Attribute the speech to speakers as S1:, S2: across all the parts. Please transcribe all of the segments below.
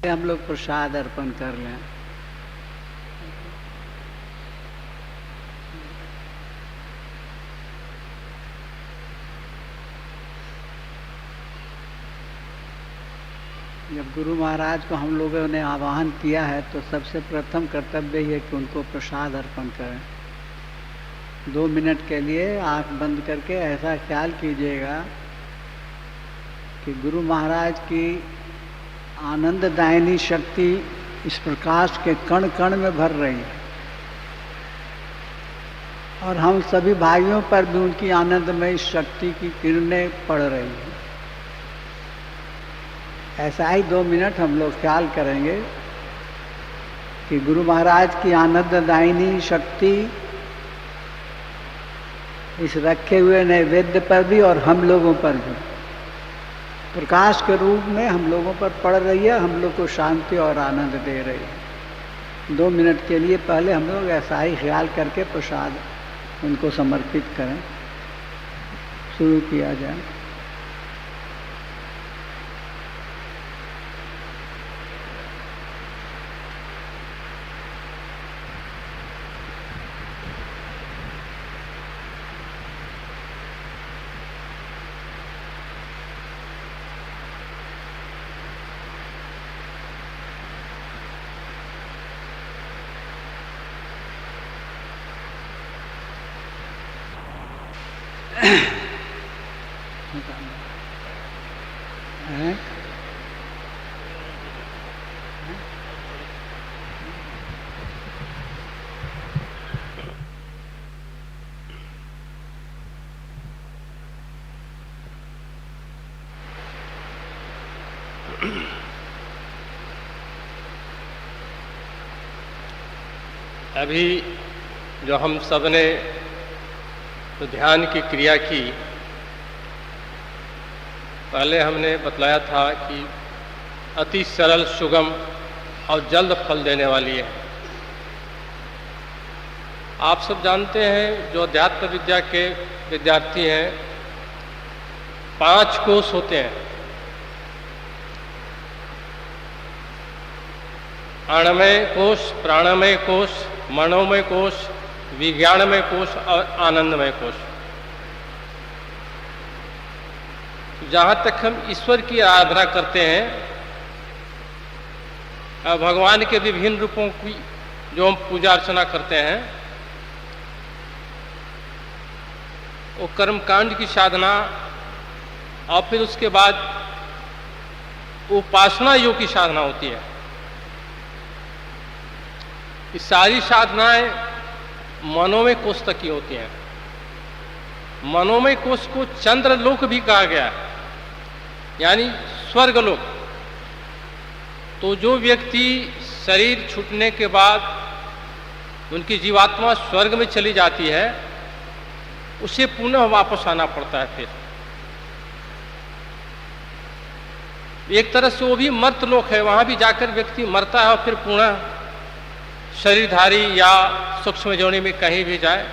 S1: हम लोग प्रसाद अर्पण कर लें। जब गुरु महाराज को हम लोगों ने आवाहन किया है तो सबसे प्रथम कर्तव्य ही है कि उनको प्रसाद अर्पण करें। 2 मिनट के लिए आंख बंद करके ऐसा ख्याल कीजिएगा कि गुरु महाराज की आनंददायिनी शक्ति इस प्रकाश के कण कण में भर रही है और हम सभी भाइयों पर भी उनकी आनंदमय शक्ति की किरणें पड़ रही हैं। ऐसा ही 2 मिनट हम लोग ख्याल करेंगे कि गुरु महाराज की आनंददायिनी शक्ति इस रखे हुए नैवेद्य पर भी और हम लोगों पर भी प्रकाश के रूप में हम लोगों पर पड़ रही है, हम लोग को शांति और आनंद दे रही है। 2 मिनट के लिए पहले हम लोग ऐसा ही ख्याल करके प्रसाद उनको समर्पित करें। शुरू किया जाए।
S2: अभी जो हम सब ने तो ध्यान की क्रिया की, पहले हमने बतलाया था कि अति सरल, सुगम और जल्द फल देने वाली है। आप सब जानते हैं, जो अध्यात्म विद्या के विद्यार्थी हैं, 5 कोश होते हैं। अणमय कोश, प्राणमय कोश, मनोमय कोश, विज्ञानमय कोश और आनंदमय कोश। जहाँ तक हम ईश्वर की आराधना करते हैं, भगवान के विभिन्न रूपों की जो हम पूजा अर्चना करते हैं, वो कर्मकांड की साधना और फिर उसके बाद उपासना योग की साधना होती है। ये सारी साधनाएं मनोमय कोश तक की होती हैं। मनोमय कोश को चंद्रलोक भी कहा गया है, यानी स्वर्गलोक। तो जो व्यक्ति शरीर छूटने के बाद उनकी जीवात्मा स्वर्ग में चली जाती है, उसे पुनः वापस आना पड़ता है। फिर एक तरह से वो भी मर्तलोक है, वहां भी जाकर व्यक्ति मरता है और फिर पुनः शरीरधारी या सूक्ष्म योनि में कहीं भी जाए,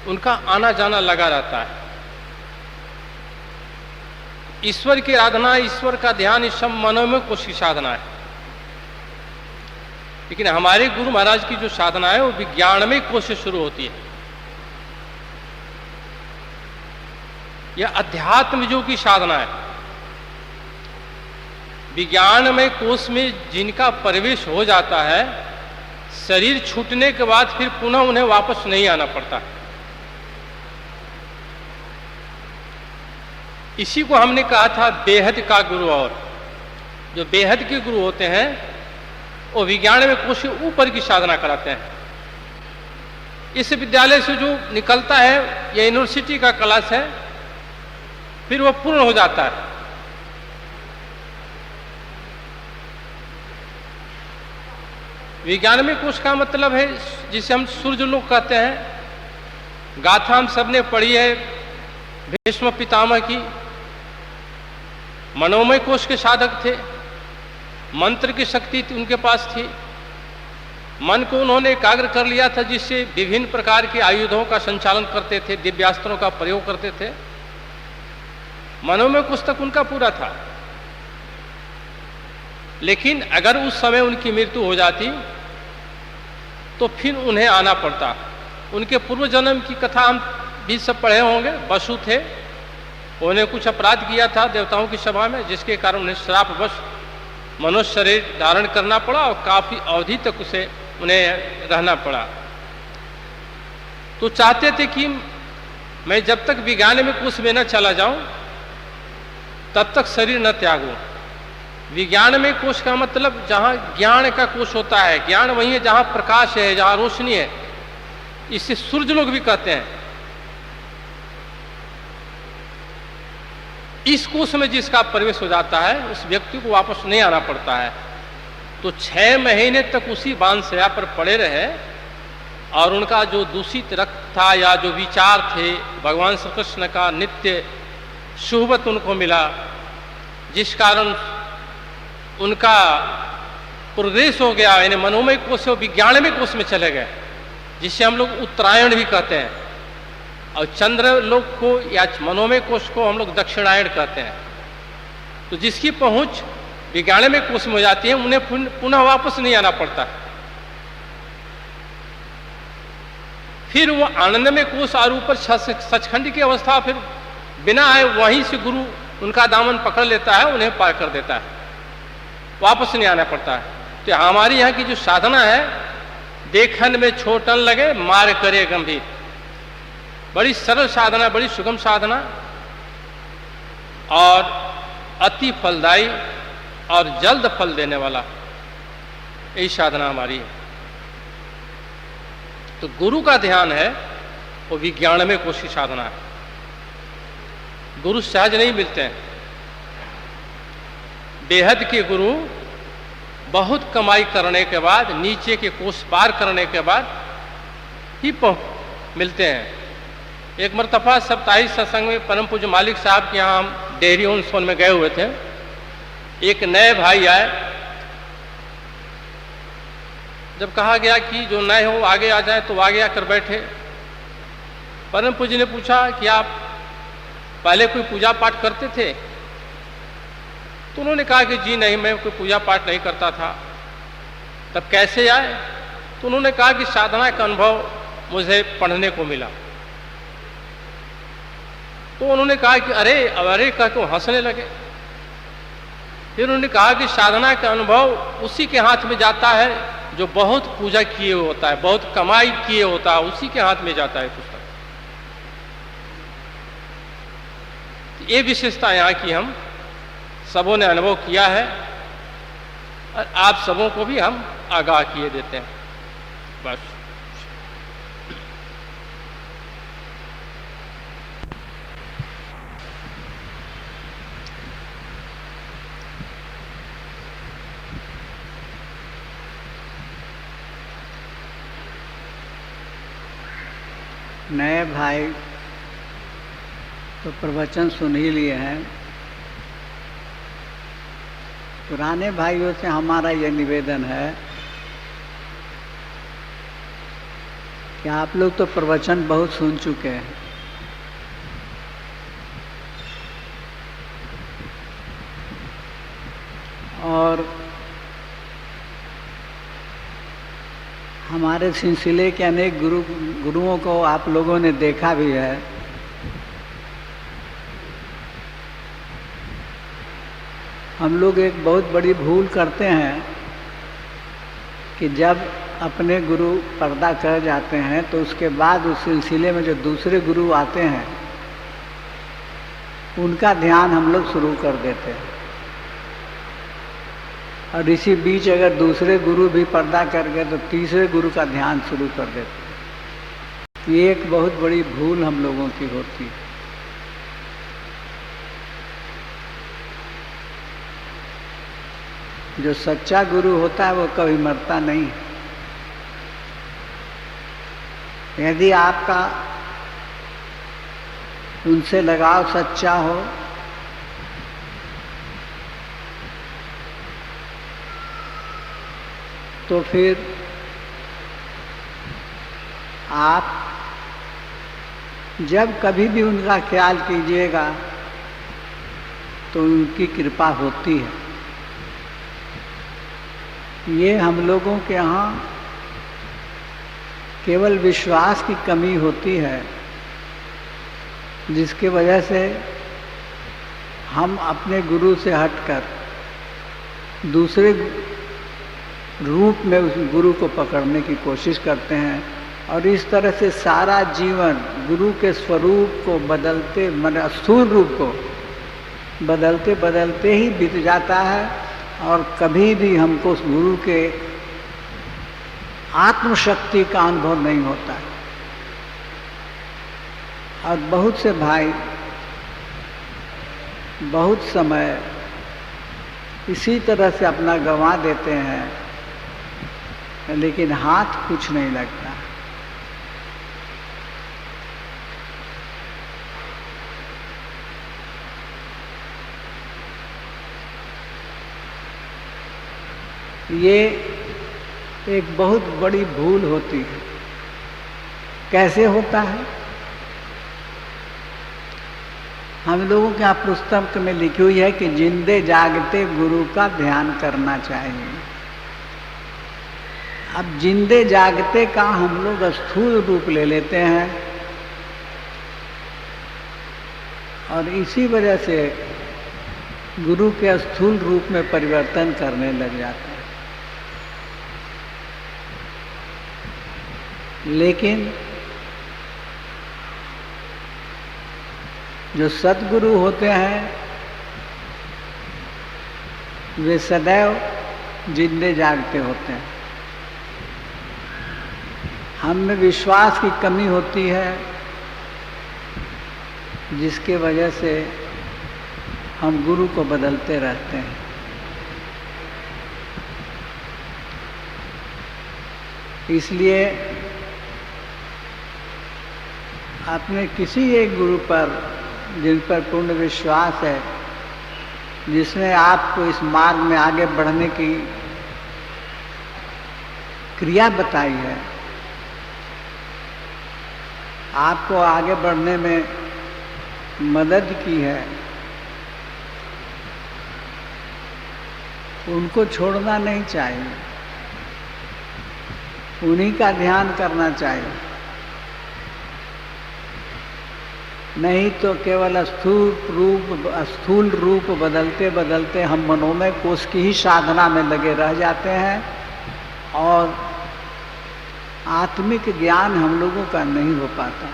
S2: उनका आना जाना लगा रहता है। ईश्वर की आराधना, ईश्वर का ध्यान, इस सब मनोमय कोश की साधना है। लेकिन हमारे गुरु महाराज की जो साधना है वो विज्ञानमय कोश से शुरू होती है। यह अध्यात्म योग की साधना है। विज्ञानमय कोश में जिनका प्रवेश हो जाता है, शरीर छूटने के बाद फिर पुनः उन्हें वापस नहीं आना पड़ता। इसी को हमने कहा था बेहद का गुरु। और जो बेहद के गुरु होते हैं वो विज्ञानमय कोश से ऊपर की साधना कराते हैं। इस विद्यालय से जो निकलता है, यह यूनिवर्सिटी का क्लास है, फिर वह पूर्ण हो जाता है। विज्ञानमय कोश का मतलब है जिसे हम सूर्यलोक कहते हैं। गाथा हम सबने पढ़ी है भीष्म पितामह की। मनोमय कोश के साधक थे, मंत्र की शक्ति उनके पास थी। मन को उन्होंने एकाग्र कर लिया था, जिससे विभिन्न प्रकार के आयुधों का संचालन करते थे, दिव्यास्त्रों का प्रयोग करते थे। मनोमय कोश तक उनका पूरा था। लेकिन अगर उस समय उनकी मृत्यु हो जाती तो फिर उन्हें आना पड़ता। उनके पूर्व जन्म की कथा हम भी सब पढ़े होंगे। वसु थे, उन्हें कुछ अपराध किया था देवताओं की सभा में, जिसके कारण उन्हें श्रापवश मनुष्य शरीर धारण करना पड़ा और काफी अवधि तक उसे उन्हें रहना पड़ा। तो चाहते थे कि मैं जब तक विज्ञान में कोश में न चला जाऊं तब तक शरीर न त्यागूं। विज्ञान में कोश का मतलब जहां ज्ञान का कोश होता है, ज्ञान वही है जहां प्रकाश है, जहां रोशनी है। इसे सूर्य लोग भी कहते हैं। इस कोश में जिसका प्रवेश हो जाता है उस व्यक्ति को वापस नहीं आना पड़ता है। तो 6 महीने तक उसी बांसया पर पड़े रहे और उनका जो दूषित रक्त था या जो विचार थे भगवान श्री कृष्ण का नित्य शुभत उनको मिला, जिस कारण उनका प्रोग्रेस हो गया, यानी मनोमय कोश से विज्ञानमय कोश में चले गए, जिसे हम लोग उत्तरायण भी कहते हैं। और चंद्र लोक को या मनोमय कोश को हम लोग दक्षिणायण कहते हैं। तो जिसकी पहुंच विज्ञानमय कोश में हो जाती है उन्हें पुनः वापस नहीं आना पड़ता। फिर वो आनंदमय कोश और ऊपर सचखंड की अवस्था फिर बिना आए वहीं से गुरु उनका दामन पकड़ लेता है, उन्हें पार कर देता है, वापस नहीं आना पड़ता है। तो हमारी यहाँ की जो साधना है, देखन में छोटन लगे मार करे गंभीर, बड़ी सरल साधना, बड़ी सुगम साधना और अति फलदायी और जल्द फल देने वाला यही साधना हमारी है। तो गुरु का ध्यान है वो विज्ञान में कोश की साधना है। गुरु सहज नहीं मिलते हैं। बेहद के गुरु बहुत कमाई करने के बाद, नीचे के कोश पार करने के बाद ही मिलते हैं। एक मरतबा सप्ताही सत्संग में परम पूज्य मालिक साहब के यहाँ हम डेहरी ऑन सोन में गए हुए थे। एक नए भाई आए। जब कहा गया कि जो नए हो आगे आ जाए तो आगे आकर बैठे। परम पूज्य ने पूछा कि आप पहले कोई पूजा पाठ करते थे? तो उन्होंने कहा कि जी नहीं, मैं कोई पूजा पाठ नहीं करता था। तब कैसे आए? तो उन्होंने कहा कि साधना का अनुभव मुझे पढ़ने को मिला। तो उन्होंने कहा कि अरे अरे कह के हंसने लगे। फिर उन्होंने कहा कि साधना का अनुभव उसी के हाथ में जाता है जो बहुत पूजा किए होता है, बहुत कमाई किए होता है, उसी के हाथ में जाता है पुस्तक। ये विशेषता यहाँ की हम सबों ने अनुभव किया है और आप सबों को भी हम आगाह किए देते हैं। बस
S1: नए भाई तो प्रवचन सुन ही लिए हैं। पुराने भाइयों से हमारा यह निवेदन है कि आप लोग तो प्रवचन बहुत सुन चुके हैं। और हमारे सिलसिले के अनेक गुरुओं को आप लोगों ने देखा भी है। हम लोग एक बहुत बड़ी भूल करते हैं कि जब अपने गुरु पर्दा कर जाते हैं तो उसके बाद उस सिलसिले में जो दूसरे गुरु आते हैं उनका ध्यान हम लोग शुरू कर देते हैं। और इसी बीच अगर दूसरे गुरु भी पर्दा कर गए तो तीसरे गुरु का ध्यान शुरू कर देते। ये एक बहुत बड़ी भूल हम लोगों की होती है। जो सच्चा गुरु होता है वो कभी मरता नहीं। यदि आपका उनसे लगाव सच्चा हो तो फिर आप जब कभी भी उनका ख्याल कीजिएगा तो उनकी कृपा होती है। ये हम लोगों के यहाँ केवल विश्वास की कमी होती है, जिसके वजह से हम अपने गुरु से हटकर दूसरे रूप में उस गुरु को पकड़ने की कोशिश करते हैं और इस तरह से सारा जीवन गुरु के स्वरूप को बदलते, मतलब स्थूल रूप को बदलते बदलते ही बीत जाता है और कभी भी हमको उस गुरु के आत्मशक्ति का अनुभव नहीं होता है। और बहुत से भाई बहुत समय इसी तरह से अपना गंवा देते हैं, लेकिन हाथ कुछ नहीं लगता। ये एक बहुत बड़ी भूल होती है। कैसे होता है? हम लोगों के यहाँ पुस्तक में लिखी हुई है कि जिंदे जागते गुरु का ध्यान करना चाहिए। अब जिंदे जागते का हम लोग स्थूल रूप ले लेते हैं और इसी वजह से गुरु के स्थूल रूप में परिवर्तन करने लग जाते हैं। लेकिन जो सद्गुरु होते हैं वे सदैव जिंदे जागते होते हैं। हम में विश्वास की कमी होती है, जिसके वजह से हम गुरु को बदलते रहते हैं। इसलिए अपने किसी एक गुरु पर जिन पर पूर्ण विश्वास है, जिसने आपको इस मार्ग में आगे बढ़ने की क्रिया बताई है, आपको आगे बढ़ने में मदद की है, उनको छोड़ना नहीं चाहिए, उन्हीं का ध्यान करना चाहिए। नहीं तो केवल स्थूल रूप बदलते बदलते हम मनोमय कोश की ही साधना में लगे रह जाते हैं और आत्मिक ज्ञान हम लोगों का नहीं हो पाता।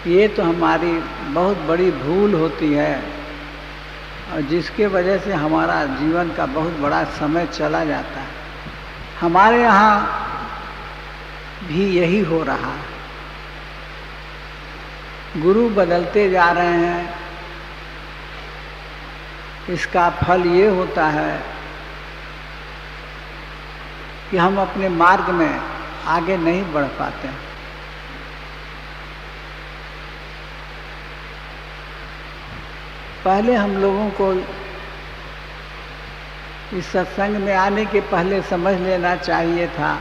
S1: ये तो हमारी बहुत बड़ी भूल होती है और जिसके वजह से हमारा जीवन का बहुत बड़ा समय चला जाता है। हमारे यहाँ भी यही हो रहा है। गुरु बदलते जा रहे हैं, इसका फल ये होता है कि हम अपने मार्ग में आगे नहीं बढ़ पाते। पहले हम लोगों को इस सत्संग में आने के पहले समझ लेना चाहिए था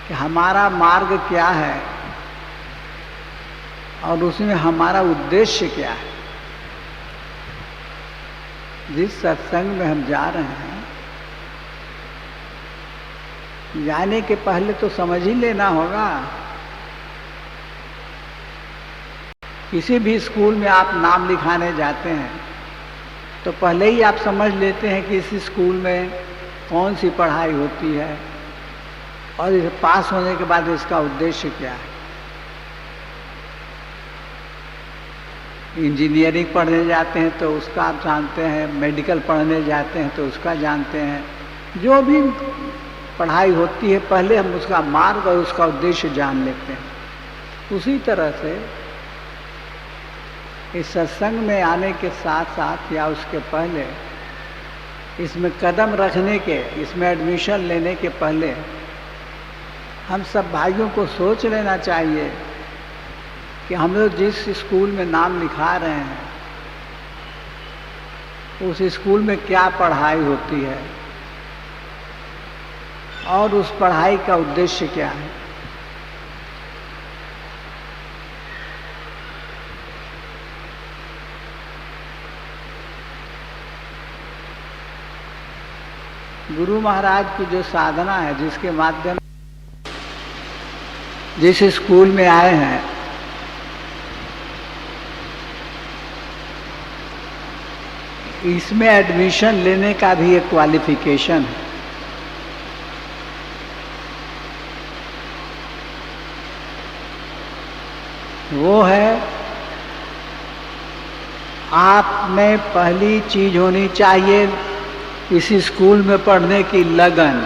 S1: कि हमारा मार्ग क्या है और उसमें हमारा उद्देश्य क्या है। जिस सत्संग में हम जा रहे हैं, जाने के पहले तो समझ ही लेना होगा। किसी भी स्कूल में आप नाम लिखाने जाते हैं तो पहले ही आप समझ लेते हैं कि इस स्कूल में कौन सी पढ़ाई होती है और इसे पास होने के बाद इसका उद्देश्य क्या है। इंजीनियरिंग पढ़ने जाते हैं तो उसका आप जानते हैं, मेडिकल पढ़ने जाते हैं तो उसका जानते हैं। जो भी पढ़ाई होती है पहले हम उसका मार्ग और उसका उद्देश्य जान लेते हैं। उसी तरह से इस सत्संग में आने के साथ साथ या उसके पहले, इसमें कदम रखने के, इसमें एडमिशन लेने के पहले हम सब भाइयों को सोच लेना चाहिए कि हम लोग जिस स्कूल में नाम लिखा रहे हैं उस स्कूल में क्या पढ़ाई होती है और उस पढ़ाई का उद्देश्य क्या है। गुरु महाराज की जो साधना है, जिसके माध्यम जिस स्कूल में आए हैं, इसमें एडमिशन लेने का भी एक क्वालिफिकेशन है। वो है, आप में पहली चीज होनी चाहिए इस स्कूल में पढ़ने की लगन।